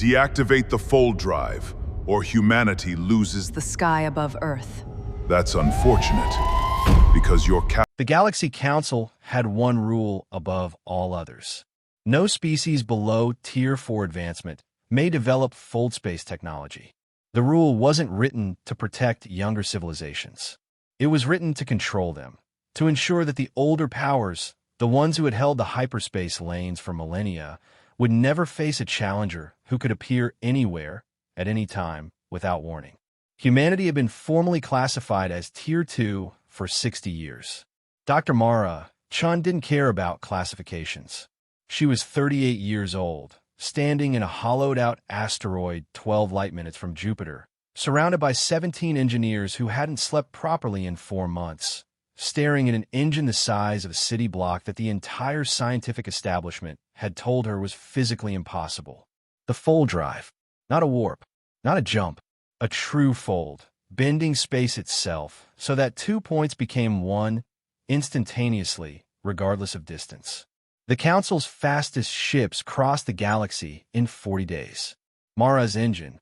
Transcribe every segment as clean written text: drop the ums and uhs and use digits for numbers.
Deactivate the fold drive, or humanity loses. The sky above Earth. That's unfortunate, because your The Galaxy Council had one rule above all others. No species below Tier 4 advancement may develop fold space technology. The rule wasn't written to protect younger civilizations. It was written to control them, to ensure that the older powers, the ones who had held the hyperspace lanes for millennia, would never face a challenger who could appear anywhere, at any time, without warning. Humanity had been formally classified as Tier 2 for 60 years. Dr. Mara Chen didn't care about classifications. She was 38 years old, standing in a hollowed-out asteroid 12 light-minutes from Jupiter, surrounded by 17 engineers who hadn't slept properly in 4 months, staring at an engine the size of a city block that the entire scientific establishment had told her was physically impossible. The fold drive. Not a warp, not a jump, a true fold, bending space itself so that 2 points became one instantaneously, regardless of distance. The Council's fastest ships crossed the galaxy in 40 days. Mara's engine,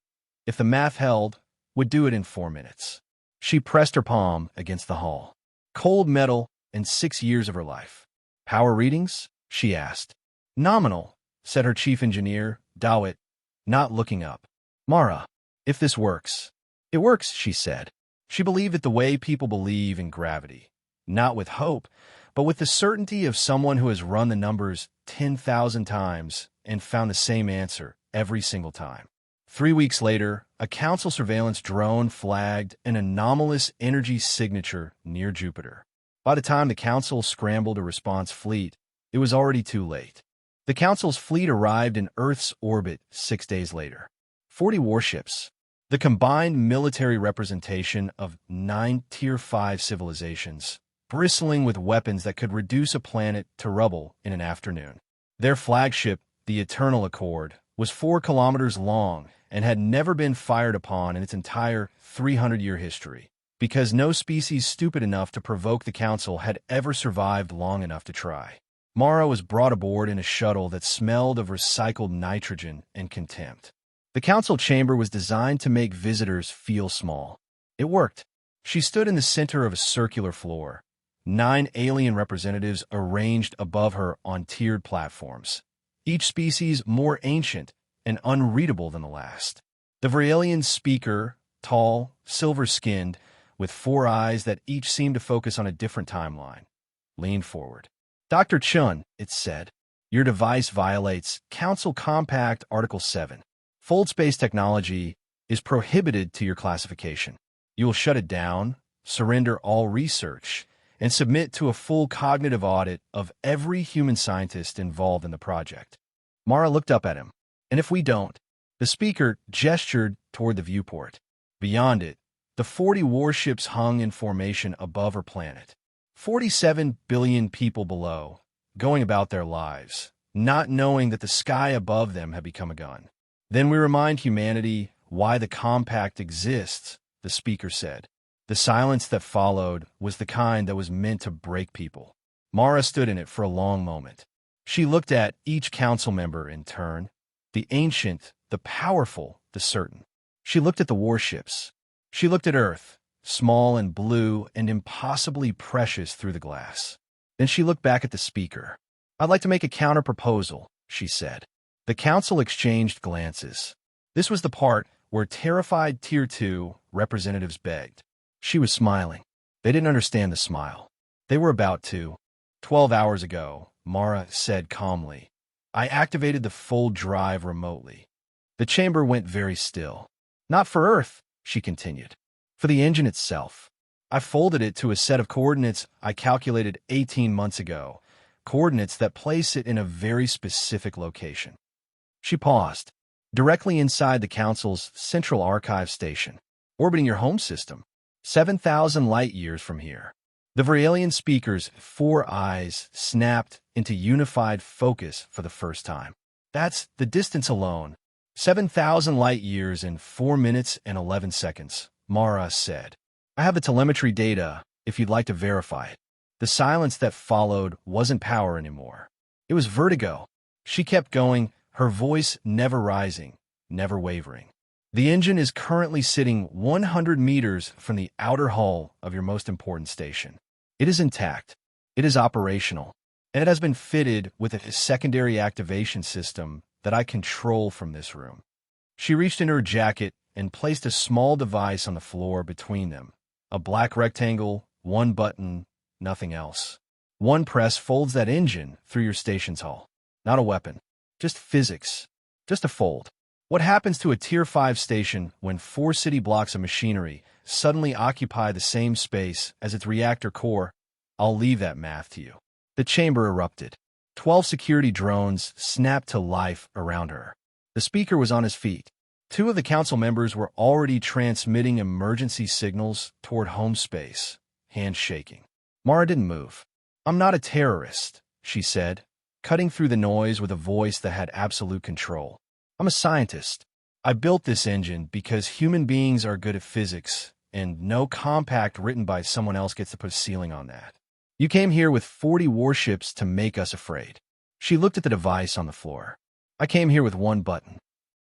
if the math held, would do it in 4 minutes. She pressed her palm against the hull. Cold metal and 6 years of her life. Power readings? She asked. Nominal, said her chief engineer, Dawit, not looking up. Mara, if this works. It works, she said. She believed it the way people believe in gravity. Not with hope, but with the certainty of someone who has run the numbers 10,000 times and found the same answer every single time. 3 weeks later, a Council surveillance drone flagged an anomalous energy signature near Jupiter. By the time the Council scrambled a response fleet, it was already too late. The Council's fleet arrived in Earth's orbit 6 days later. 40 warships, the combined military representation of 9 Tier 5 civilizations, bristling with weapons that could reduce a planet to rubble in an afternoon. Their flagship, the Eternal Accord, was 4 kilometers long and had never been fired upon in its entire 300-year history, because no species stupid enough to provoke the Council had ever survived long enough to try. Mara was brought aboard in a shuttle that smelled of recycled nitrogen and contempt. The Council chamber was designed to make visitors feel small. It worked. She stood in the center of a circular floor, 9 alien representatives arranged above her on tiered platforms, each species more ancient and unreadable than the last. The Vralian speaker, tall, silver-skinned, with 4 eyes that each seemed to focus on a different timeline, leaned forward. Dr. Chen, it said, your device violates Council Compact Article 7. Fold space technology is prohibited to your classification. You will shut it down, surrender all research, and submit to a full cognitive audit of every human scientist involved in the project. Mara looked up at him. And if we don't, the speaker gestured toward the viewport. Beyond it, the 40 warships hung in formation above her planet. 47 billion people below, going about their lives, not knowing that the sky above them had become a gun. Then we remind humanity why the compact exists, the speaker said. The silence that followed was the kind that was meant to break people. Mara stood in it for a long moment. She looked at each council member in turn, the ancient, the powerful, the certain. She looked at the warships. She looked at Earth, small and blue and impossibly precious through the glass. Then she looked back at the speaker. I'd like to make a counter-proposal, she said. The council exchanged glances. This was the part where terrified Tier 2 representatives begged. She was smiling. They didn't understand the smile. They were about to. 12 hours ago, Mara said calmly, I activated the fold drive remotely. The chamber went very still. Not for Earth, she continued. For the engine itself. I folded it to a set of coordinates I calculated 18 months ago, coordinates that place it in a very specific location. She paused, directly inside the Council's Central Archive Station, orbiting your home system, 7,000 light-years from here. The Vralian speaker's 4 eyes snapped into unified focus for the first time. That's the distance alone. 7,000 light-years in 4 minutes and 11 seconds, Mara said. I have the telemetry data, if you'd like to verify it. The silence that followed wasn't power anymore. It was vertigo. She kept going, her voice never rising, never wavering. The engine is currently sitting 100 meters from the outer hull of your most important station. It is intact. It is operational. And it has been fitted with a secondary activation system that I control from this room. She reached into her jacket and placed a small device on the floor between them. A black rectangle, one button, nothing else. One press folds that engine through your station's hull. Not a weapon. Just physics. Just a fold. What happens to a Tier 5 station when 4 city blocks of machinery suddenly occupy the same space as its reactor core? I'll leave that math to you. The chamber erupted. 12 security drones snapped to life around her. The speaker was on his feet. 2 of the council members were already transmitting emergency signals toward home space, hands shaking. Mara didn't move. "I'm not a terrorist," she said, cutting through the noise with a voice that had absolute control. "I'm a scientist. I built this engine because human beings are good at physics, and no compact written by someone else gets to put a ceiling on that. You came here with 40 warships to make us afraid." She looked at the device on the floor. "I came here with one button."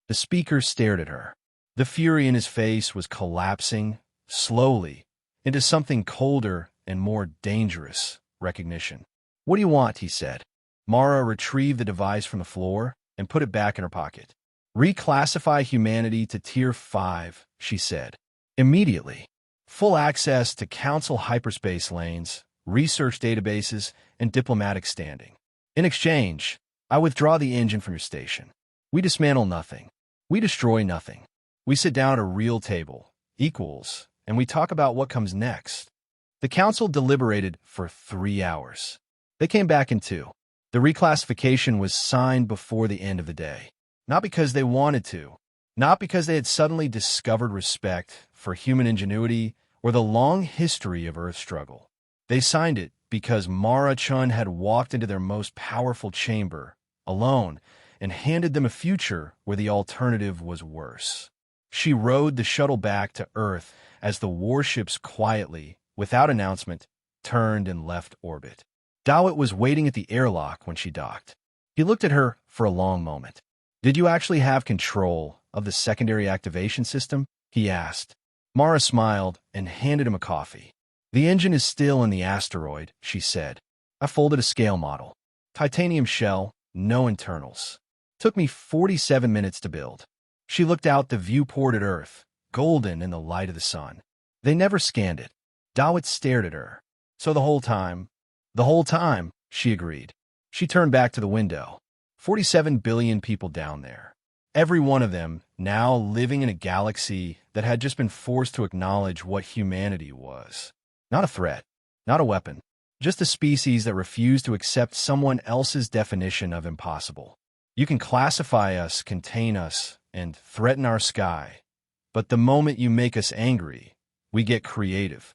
The speaker stared at her. The fury in his face was collapsing, slowly, into something colder and more dangerous: recognition. "What do you want?" he said. Mara retrieved the device from the floor and put it back in her pocket. "Reclassify humanity to Tier 5, she said. "Immediately. Full access to council hyperspace lanes, research databases, and diplomatic standing. In exchange, I withdraw the engine from your station. We dismantle nothing. We destroy nothing. We sit down at a real table, equals, and we talk about what comes next." The council deliberated for 3 hours. They came back in 2. The reclassification was signed before the end of the day. Not because they wanted to, not because they had suddenly discovered respect for human ingenuity or the long history of Earth struggle. They signed it because Mara Chen had walked into their most powerful chamber, alone, and handed them a future where the alternative was worse. She rode the shuttle back to Earth as the warships quietly, without announcement, turned and left orbit. Dawit was waiting at the airlock when she docked. He looked at her for a long moment. "Did you actually have control of the secondary activation system?" he asked. Mara smiled and handed him a coffee. "The engine is still in the asteroid," she said. "I folded a scale model. Titanium shell, no internals. Took me 47 minutes to build." She looked out the viewport at Earth, golden in the light of the sun. They never scanned it. Dawit stared at her. "So the whole time?" "The whole time," she agreed. She turned back to the window. 47 billion people down there. Every one of them now living in a galaxy that had just been forced to acknowledge what humanity was. Not a threat, not a weapon, just a species that refused to accept someone else's definition of impossible. You can classify us, contain us, and threaten our sky, but the moment you make us angry, we get creative.